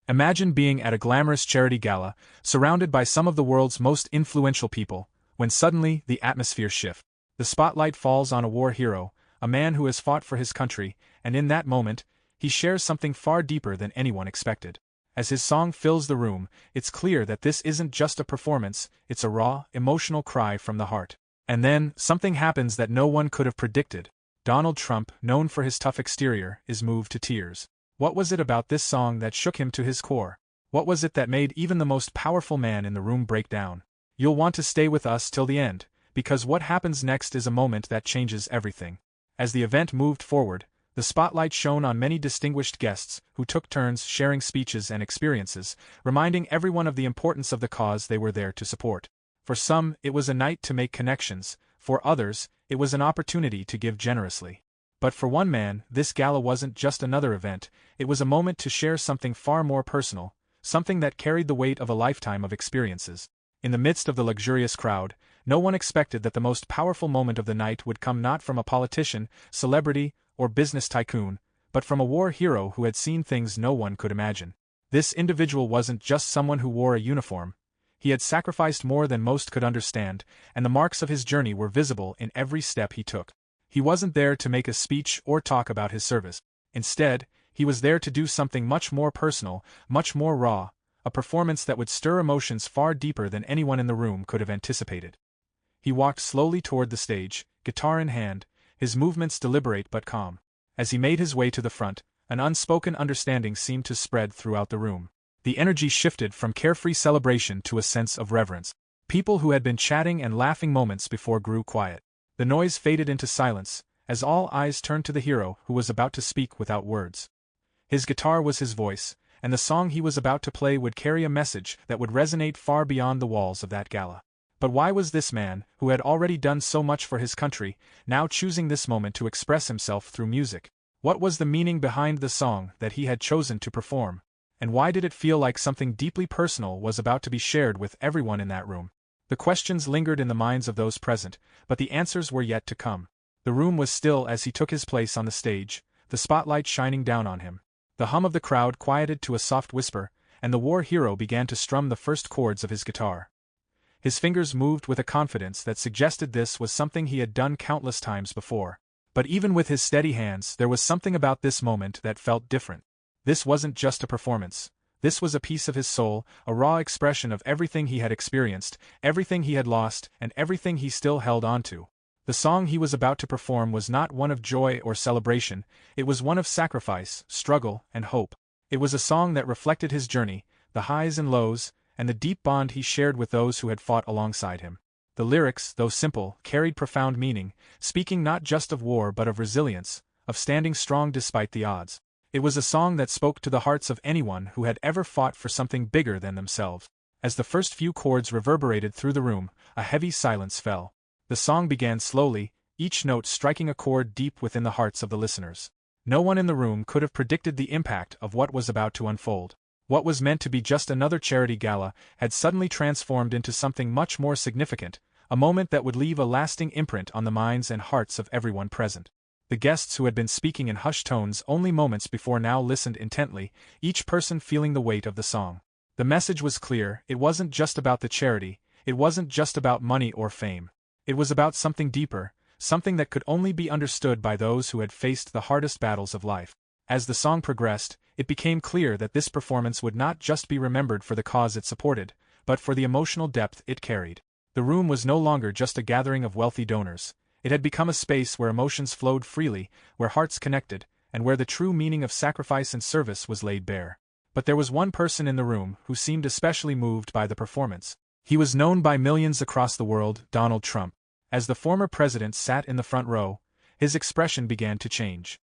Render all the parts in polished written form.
Imagine being at a glamorous charity gala, surrounded by some of the world's most influential people, when suddenly the atmosphere shifts. The spotlight falls on a war hero, a man who has fought for his country, and in that moment, he shares something far deeper than anyone expected. As his song fills the room, it's clear that this isn't just a performance, it's a raw, emotional cry from the heart. And then, something happens that no one could have predicted. Donald Trump, known for his tough exterior, is moved to tears. What was it about this song that shook him to his core? What was it that made even the most powerful man in the room break down? You'll want to stay with us till the end, because what happens next is a moment that changes everything. As the event moved forward, the spotlight shone on many distinguished guests who took turns sharing speeches and experiences, reminding everyone of the importance of the cause they were there to support. For some, it was a night to make connections, for others, it was an opportunity to give generously. But for one man, this gala wasn't just another event, it was a moment to share something far more personal, something that carried the weight of a lifetime of experiences. In the midst of the luxurious crowd, no one expected that the most powerful moment of the night would come not from a politician, celebrity, or business tycoon, but from a war hero who had seen things no one could imagine. This individual wasn't just someone who wore a uniform. He had sacrificed more than most could understand, and the marks of his journey were visible in every step he took. He wasn't there to make a speech or talk about his service. Instead, he was there to do something much more personal, much more raw, a performance that would stir emotions far deeper than anyone in the room could have anticipated. He walked slowly toward the stage, guitar in hand, his movements deliberate but calm. As he made his way to the front, an unspoken understanding seemed to spread throughout the room. The energy shifted from carefree celebration to a sense of reverence. People who had been chatting and laughing moments before grew quiet. The noise faded into silence, as all eyes turned to the hero who was about to speak without words. His guitar was his voice, and the song he was about to play would carry a message that would resonate far beyond the walls of that gala. But why was this man, who had already done so much for his country, now choosing this moment to express himself through music? What was the meaning behind the song that he had chosen to perform? And why did it feel like something deeply personal was about to be shared with everyone in that room? The questions lingered in the minds of those present, but the answers were yet to come. The room was still as he took his place on the stage, the spotlight shining down on him. The hum of the crowd quieted to a soft whisper, and the war hero began to strum the first chords of his guitar. His fingers moved with a confidence that suggested this was something he had done countless times before. But even with his steady hands, there was something about this moment that felt different. This wasn't just a performance. This was a piece of his soul, a raw expression of everything he had experienced, everything he had lost, and everything he still held onto. The song he was about to perform was not one of joy or celebration, it was one of sacrifice, struggle, and hope. It was a song that reflected his journey, the highs and lows, and the deep bond he shared with those who had fought alongside him. The lyrics, though simple, carried profound meaning, speaking not just of war but of resilience, of standing strong despite the odds. It was a song that spoke to the hearts of anyone who had ever fought for something bigger than themselves. As the first few chords reverberated through the room, a heavy silence fell. The song began slowly, each note striking a chord deep within the hearts of the listeners. No one in the room could have predicted the impact of what was about to unfold. What was meant to be just another charity gala had suddenly transformed into something much more significant, a moment that would leave a lasting imprint on the minds and hearts of everyone present. The guests who had been speaking in hushed tones only moments before now listened intently, each person feeling the weight of the song. The message was clear, it wasn't just about the charity, it wasn't just about money or fame. It was about something deeper, something that could only be understood by those who had faced the hardest battles of life. As the song progressed, it became clear that this performance would not just be remembered for the cause it supported, but for the emotional depth it carried. The room was no longer just a gathering of wealthy donors. It had become a space where emotions flowed freely, where hearts connected, and where the true meaning of sacrifice and service was laid bare. But there was one person in the room who seemed especially moved by the performance. He was known by millions across the world, Donald Trump. As the former president sat in the front row, his expression began to change.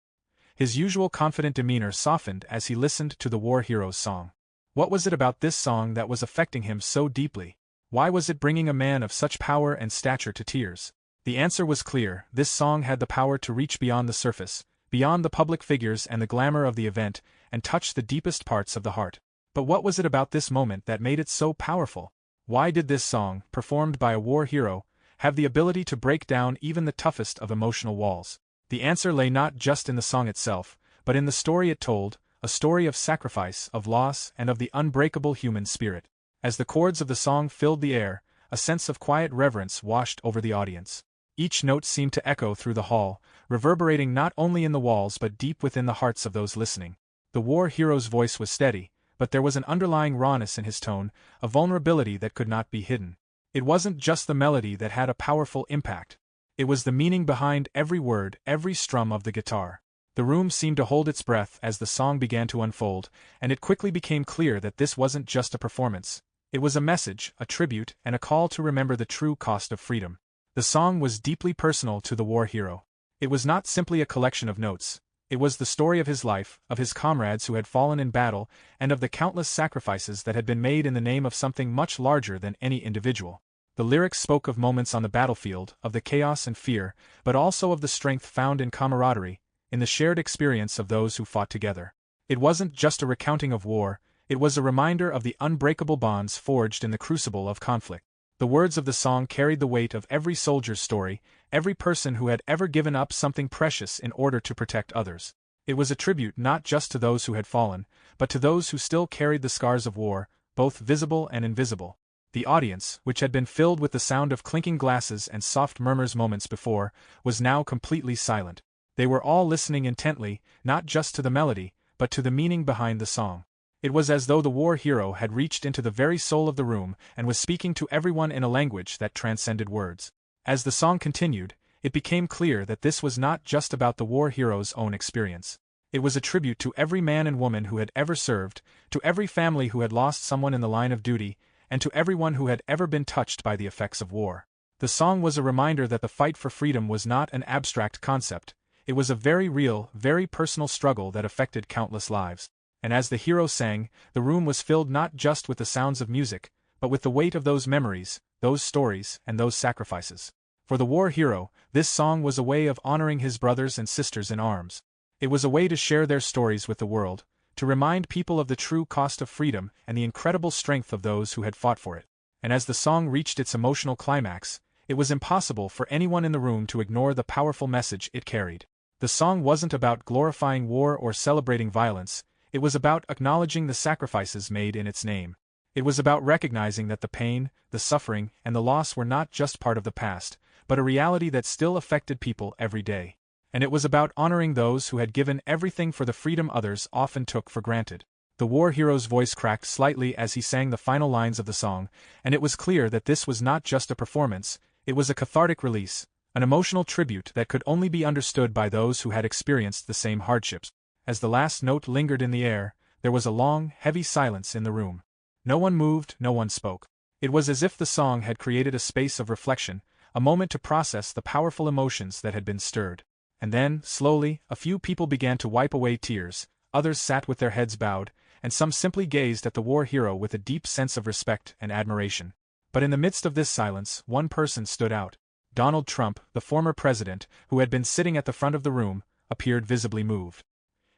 His usual confident demeanor softened as he listened to the war hero's song. What was it about this song that was affecting him so deeply? Why was it bringing a man of such power and stature to tears? The answer was clear, this song had the power to reach beyond the surface, beyond the public figures and the glamour of the event, and touch the deepest parts of the heart. But what was it about this moment that made it so powerful? Why did this song, performed by a war hero, have the ability to break down even the toughest of emotional walls? The answer lay not just in the song itself, but in the story it told, a story of sacrifice, of loss, and of the unbreakable human spirit. As the chords of the song filled the air, a sense of quiet reverence washed over the audience. Each note seemed to echo through the hall, reverberating not only in the walls but deep within the hearts of those listening. The war hero's voice was steady, but there was an underlying rawness in his tone, a vulnerability that could not be hidden. It wasn't just the melody that had a powerful impact. It was the meaning behind every word, every strum of the guitar. The room seemed to hold its breath as the song began to unfold, and it quickly became clear that this wasn't just a performance. It was a message, a tribute, and a call to remember the true cost of freedom. The song was deeply personal to the war hero. It was not simply a collection of notes. It was the story of his life, of his comrades who had fallen in battle, and of the countless sacrifices that had been made in the name of something much larger than any individual. The lyrics spoke of moments on the battlefield, of the chaos and fear, but also of the strength found in camaraderie, in the shared experience of those who fought together. It wasn't just a recounting of war, it was a reminder of the unbreakable bonds forged in the crucible of conflict. The words of the song carried the weight of every soldier's story, every person who had ever given up something precious in order to protect others. It was a tribute not just to those who had fallen, but to those who still carried the scars of war, both visible and invisible. The audience, which had been filled with the sound of clinking glasses and soft murmurs moments before, was now completely silent. They were all listening intently, not just to the melody, but to the meaning behind the song. It was as though the war hero had reached into the very soul of the room and was speaking to everyone in a language that transcended words. As the song continued, it became clear that this was not just about the war hero's own experience. It was a tribute to every man and woman who had ever served, to every family who had lost someone in the line of duty, and to everyone who had ever been touched by the effects of war. The song was a reminder that the fight for freedom was not an abstract concept. It was a very real, very personal struggle that affected countless lives. And as the hero sang, the room was filled not just with the sounds of music, but with the weight of those memories, those stories, and those sacrifices. For the war hero, this song was a way of honoring his brothers and sisters in arms. It was a way to share their stories with the world, to remind people of the true cost of freedom and the incredible strength of those who had fought for it. And as the song reached its emotional climax, it was impossible for anyone in the room to ignore the powerful message it carried. The song wasn't about glorifying war or celebrating violence. It was about acknowledging the sacrifices made in its name. It was about recognizing that the pain, the suffering, and the loss were not just part of the past, but a reality that still affected people every day. And it was about honoring those who had given everything for the freedom others often took for granted. The war hero's voice cracked slightly as he sang the final lines of the song, and it was clear that this was not just a performance, it was a cathartic release, an emotional tribute that could only be understood by those who had experienced the same hardships. As the last note lingered in the air, there was a long, heavy silence in the room. No one moved, no one spoke. It was as if the song had created a space of reflection, a moment to process the powerful emotions that had been stirred. And then, slowly, a few people began to wipe away tears, others sat with their heads bowed, and some simply gazed at the war hero with a deep sense of respect and admiration. But in the midst of this silence, one person stood out. Donald Trump, the former president, who had been sitting at the front of the room, appeared visibly moved.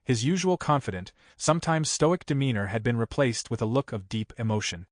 His usual confident, sometimes stoic demeanor had been replaced with a look of deep emotion.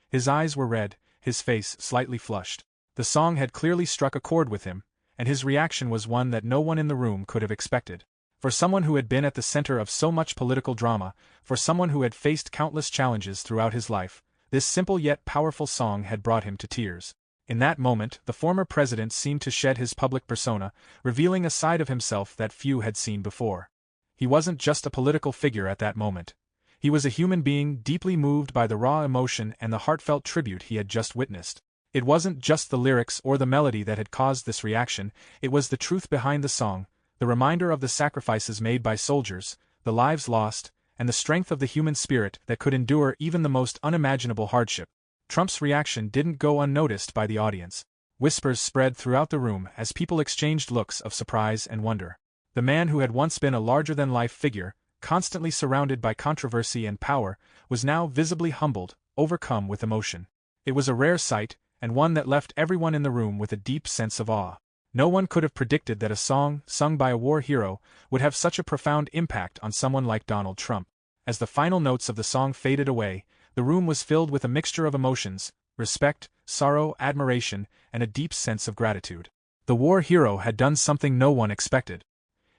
His eyes were red, his face slightly flushed. The song had clearly struck a chord with him, and his reaction was one that no one in the room could have expected. For someone who had been at the center of so much political drama, for someone who had faced countless challenges throughout his life, this simple yet powerful song had brought him to tears. In that moment, the former president seemed to shed his public persona, revealing a side of himself that few had seen before. He wasn't just a political figure at that moment. He was a human being deeply moved by the raw emotion and the heartfelt tribute he had just witnessed. It wasn't just the lyrics or the melody that had caused this reaction, it was the truth behind the song, the reminder of the sacrifices made by soldiers, the lives lost, and the strength of the human spirit that could endure even the most unimaginable hardship. Trump's reaction didn't go unnoticed by the audience. Whispers spread throughout the room as people exchanged looks of surprise and wonder. The man who had once been a larger-than-life figure, constantly surrounded by controversy and power, was now visibly humbled, overcome with emotion. It was a rare sight, and one that left everyone in the room with a deep sense of awe. No one could have predicted that a song, sung by a war hero, would have such a profound impact on someone like Donald Trump. As the final notes of the song faded away, the room was filled with a mixture of emotions, respect, sorrow, admiration, and a deep sense of gratitude. The war hero had done something no one expected.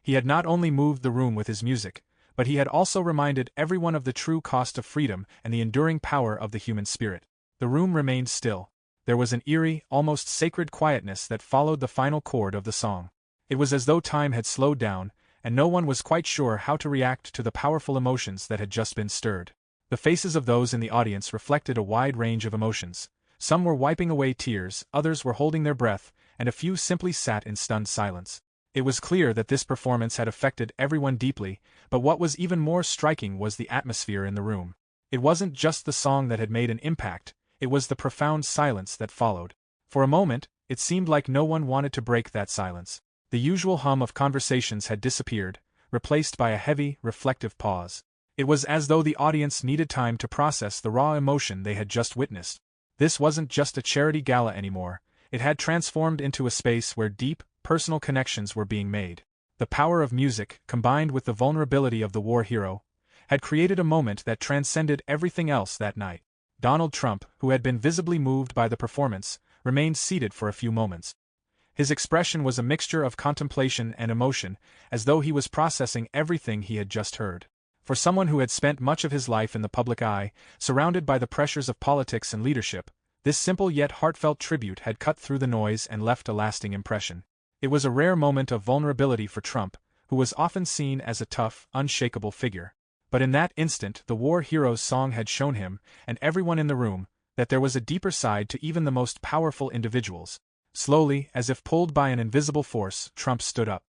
He had not only moved the room with his music, but he had also reminded everyone of the true cost of freedom and the enduring power of the human spirit. The room remained still. There was an eerie, almost sacred quietness that followed the final chord of the song. It was as though time had slowed down, and no one was quite sure how to react to the powerful emotions that had just been stirred. The faces of those in the audience reflected a wide range of emotions. Some were wiping away tears, others were holding their breath, and a few simply sat in stunned silence. It was clear that this performance had affected everyone deeply, but what was even more striking was the atmosphere in the room. It wasn't just the song that had made an impact, it was the profound silence that followed. For a moment, it seemed like no one wanted to break that silence. The usual hum of conversations had disappeared, replaced by a heavy, reflective pause. It was as though the audience needed time to process the raw emotion they had just witnessed. This wasn't just a charity gala anymore, it had transformed into a space where deep, personal connections were being made. The power of music, combined with the vulnerability of the war hero, had created a moment that transcended everything else that night. Donald Trump, who had been visibly moved by the performance, remained seated for a few moments. His expression was a mixture of contemplation and emotion, as though he was processing everything he had just heard. For someone who had spent much of his life in the public eye, surrounded by the pressures of politics and leadership, this simple yet heartfelt tribute had cut through the noise and left a lasting impression. It was a rare moment of vulnerability for Trump, who was often seen as a tough, unshakable figure. But in that instant the war hero's song had shown him, and everyone in the room, that there was a deeper side to even the most powerful individuals. Slowly, as if pulled by an invisible force, Trump stood up.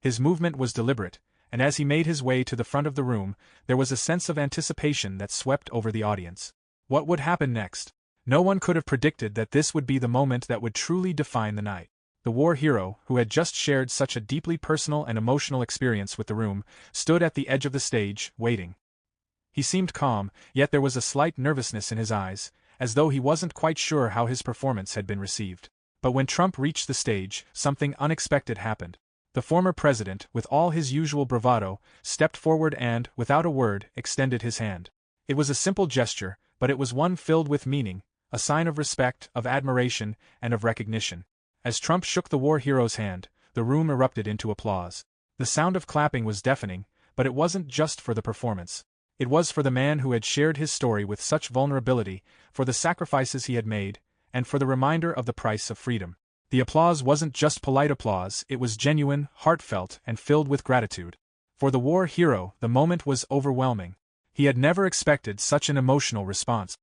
His movement was deliberate, and as he made his way to the front of the room, there was a sense of anticipation that swept over the audience. What would happen next? No one could have predicted that this would be the moment that would truly define the night. The war hero, who had just shared such a deeply personal and emotional experience with the room, stood at the edge of the stage, waiting. He seemed calm, yet there was a slight nervousness in his eyes, as though he wasn't quite sure how his performance had been received. But when Trump reached the stage, something unexpected happened. The former president, with all his usual bravado, stepped forward and, without a word, extended his hand. It was a simple gesture, but it was one filled with meaning, a sign of respect, of admiration, and of recognition. As Trump shook the war hero's hand, the room erupted into applause. The sound of clapping was deafening, but it wasn't just for the performance. It was for the man who had shared his story with such vulnerability, for the sacrifices he had made, and for the reminder of the price of freedom. The applause wasn't just polite applause, it was genuine, heartfelt, and filled with gratitude. For the war hero, the moment was overwhelming. He had never expected such an emotional response.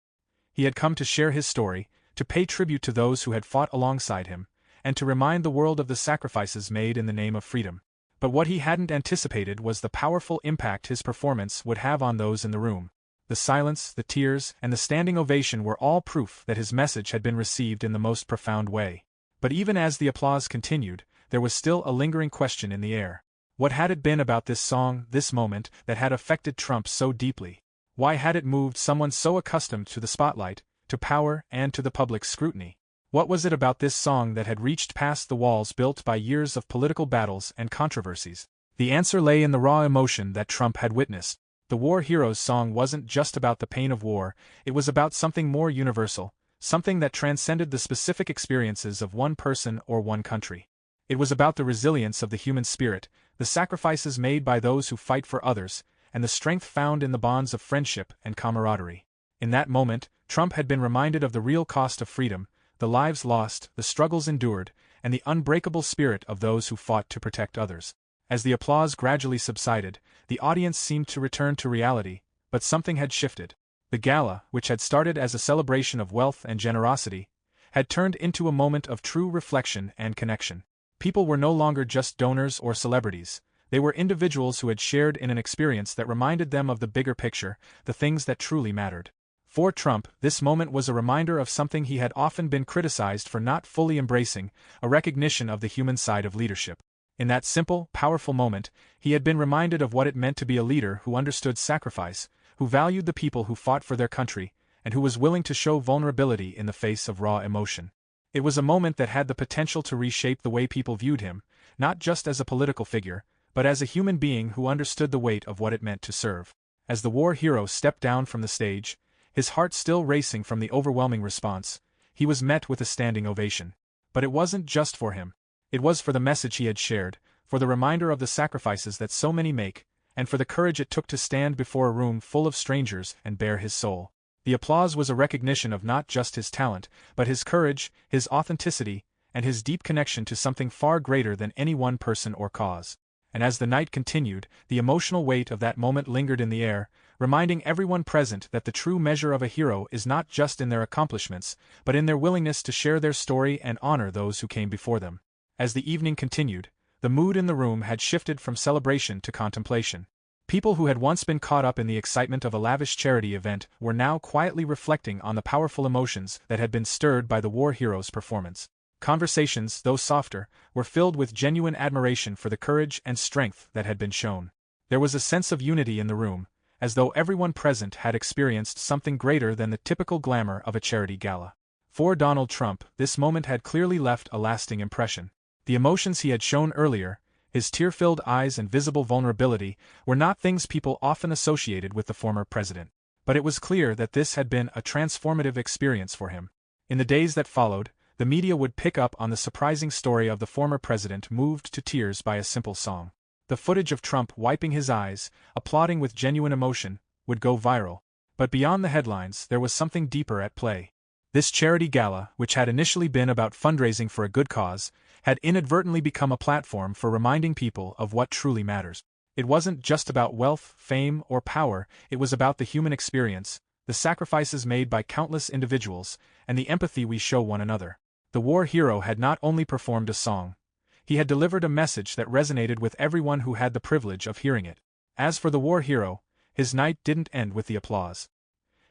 He had come to share his story, to pay tribute to those who had fought alongside him, and to remind the world of the sacrifices made in the name of freedom. But what he hadn't anticipated was the powerful impact his performance would have on those in the room. The silence, the tears, and the standing ovation were all proof that his message had been received in the most profound way. But even as the applause continued, there was still a lingering question in the air. What had it been about this song, this moment, that had affected Trump so deeply? Why had it moved someone so accustomed to the spotlight, to power, and to the public's scrutiny? What was it about this song that had reached past the walls built by years of political battles and controversies? The answer lay in the raw emotion that Trump had witnessed. The war hero's song wasn't just about the pain of war, it was about something more universal, something that transcended the specific experiences of one person or one country. It was about the resilience of the human spirit, the sacrifices made by those who fight for others, and the strength found in the bonds of friendship and camaraderie. In that moment, Trump had been reminded of the real cost of freedom, the lives lost, the struggles endured, and the unbreakable spirit of those who fought to protect others. As the applause gradually subsided, the audience seemed to return to reality, but something had shifted. The gala, which had started as a celebration of wealth and generosity, had turned into a moment of true reflection and connection. People were no longer just donors or celebrities, they were individuals who had shared in an experience that reminded them of the bigger picture, the things that truly mattered. For Trump, this moment was a reminder of something he had often been criticized for not fully embracing, a recognition of the human side of leadership. In that simple, powerful moment, he had been reminded of what it meant to be a leader who understood sacrifice, who valued the people who fought for their country, and who was willing to show vulnerability in the face of raw emotion. It was a moment that had the potential to reshape the way people viewed him, not just as a political figure, but as a human being who understood the weight of what it meant to serve. As the war hero stepped down from the stage, his heart still racing from the overwhelming response, he was met with a standing ovation. But it wasn't just for him. It was for the message he had shared, for the reminder of the sacrifices that so many make, and for the courage it took to stand before a room full of strangers and bare his soul. The applause was a recognition of not just his talent, but his courage, his authenticity, and his deep connection to something far greater than any one person or cause. And as the night continued, the emotional weight of that moment lingered in the air, reminding everyone present that the true measure of a hero is not just in their accomplishments, but in their willingness to share their story and honor those who came before them. As the evening continued, the mood in the room had shifted from celebration to contemplation. People who had once been caught up in the excitement of a lavish charity event were now quietly reflecting on the powerful emotions that had been stirred by the war hero's performance. Conversations, though softer, were filled with genuine admiration for the courage and strength that had been shown. There was a sense of unity in the room, as though everyone present had experienced something greater than the typical glamour of a charity gala. For Donald Trump, this moment had clearly left a lasting impression. The emotions he had shown earlier, his tear-filled eyes and visible vulnerability, were not things people often associated with the former president. But it was clear that this had been a transformative experience for him. In the days that followed, the media would pick up on the surprising story of the former president moved to tears by a simple song. The footage of Trump wiping his eyes, applauding with genuine emotion, would go viral. But beyond the headlines, there was something deeper at play. This charity gala, which had initially been about fundraising for a good cause, had inadvertently become a platform for reminding people of what truly matters. It wasn't just about wealth, fame, or power, it was about the human experience, the sacrifices made by countless individuals, and the empathy we show one another. The war hero had not only performed a song, he had delivered a message that resonated with everyone who had the privilege of hearing it. As for the war hero, his night didn't end with the applause.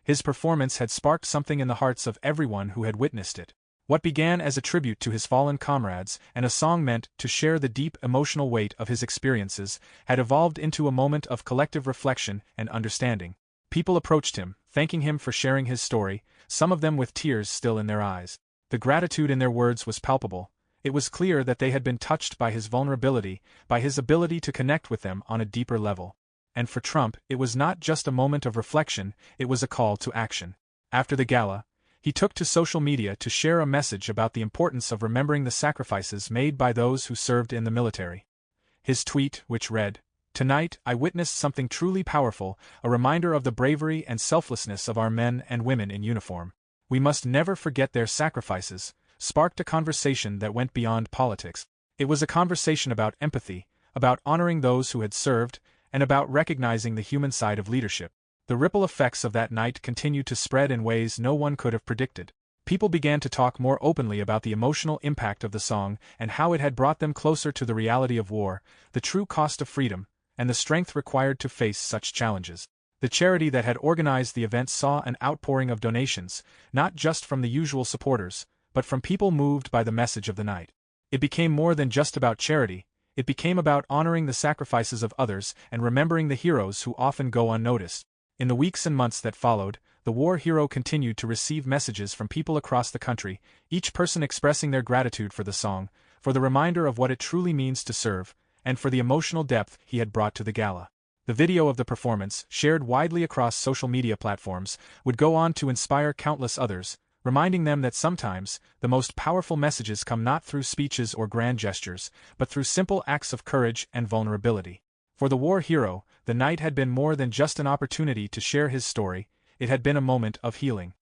His performance had sparked something in the hearts of everyone who had witnessed it. What began as a tribute to his fallen comrades and a song meant to share the deep emotional weight of his experiences had evolved into a moment of collective reflection and understanding. People approached him, thanking him for sharing his story, some of them with tears still in their eyes. The gratitude in their words was palpable. It was clear that they had been touched by his vulnerability, by his ability to connect with them on a deeper level. And for Trump, it was not just a moment of reflection, it was a call to action. After the gala, he took to social media to share a message about the importance of remembering the sacrifices made by those who served in the military. His tweet, which read, "Tonight I witnessed something truly powerful, a reminder of the bravery and selflessness of our men and women in uniform. We must never forget their sacrifices," sparked a conversation that went beyond politics. It was a conversation about empathy, about honoring those who had served, and about recognizing the human side of leadership. The ripple effects of that night continued to spread in ways no one could have predicted. People began to talk more openly about the emotional impact of the song and how it had brought them closer to the reality of war, the true cost of freedom, and the strength required to face such challenges. The charity that had organized the event saw an outpouring of donations, not just from the usual supporters, but from people moved by the message of the night. It became more than just about charity, it became about honoring the sacrifices of others and remembering the heroes who often go unnoticed. In the weeks and months that followed, the war hero continued to receive messages from people across the country, each person expressing their gratitude for the song, for the reminder of what it truly means to serve, and for the emotional depth he had brought to the gala. The video of the performance, shared widely across social media platforms, would go on to inspire countless others, reminding them that sometimes, the most powerful messages come not through speeches or grand gestures, but through simple acts of courage and vulnerability. For the war hero, the night had been more than just an opportunity to share his story, it had been a moment of healing.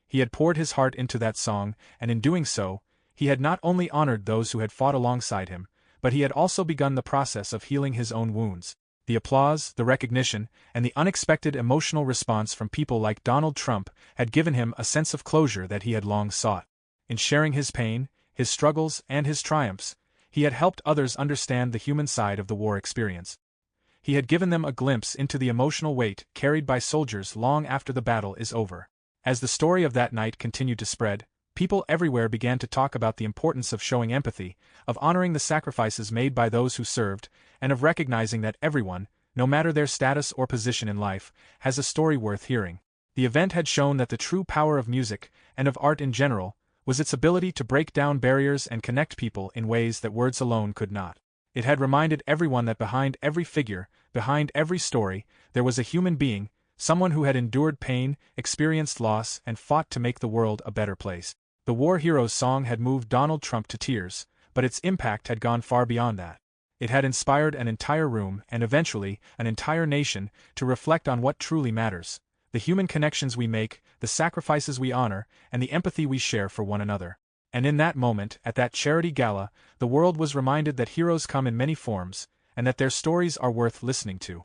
He had poured his heart into that song, and in doing so, he had not only honored those who had fought alongside him, but he had also begun the process of healing his own wounds. The applause, the recognition, and the unexpected emotional response from people like Donald Trump had given him a sense of closure that he had long sought. In sharing his pain, his struggles, and his triumphs, he had helped others understand the human side of the war experience. He had given them a glimpse into the emotional weight carried by soldiers long after the battle is over. As the story of that night continued to spread, people everywhere began to talk about the importance of showing empathy, of honoring the sacrifices made by those who served, and of recognizing that everyone, no matter their status or position in life, has a story worth hearing. The event had shown that the true power of music, and of art in general, was its ability to break down barriers and connect people in ways that words alone could not. It had reminded everyone that behind every figure, behind every story, there was a human being, someone who had endured pain, experienced loss, and fought to make the world a better place. The war hero's song had moved Donald Trump to tears, but its impact had gone far beyond that. It had inspired an entire room and eventually an entire nation to reflect on what truly matters: the human connections we make, the sacrifices we honor, and the empathy we share for one another. And in that moment, at that charity gala, the world was reminded that heroes come in many forms, and that their stories are worth listening to.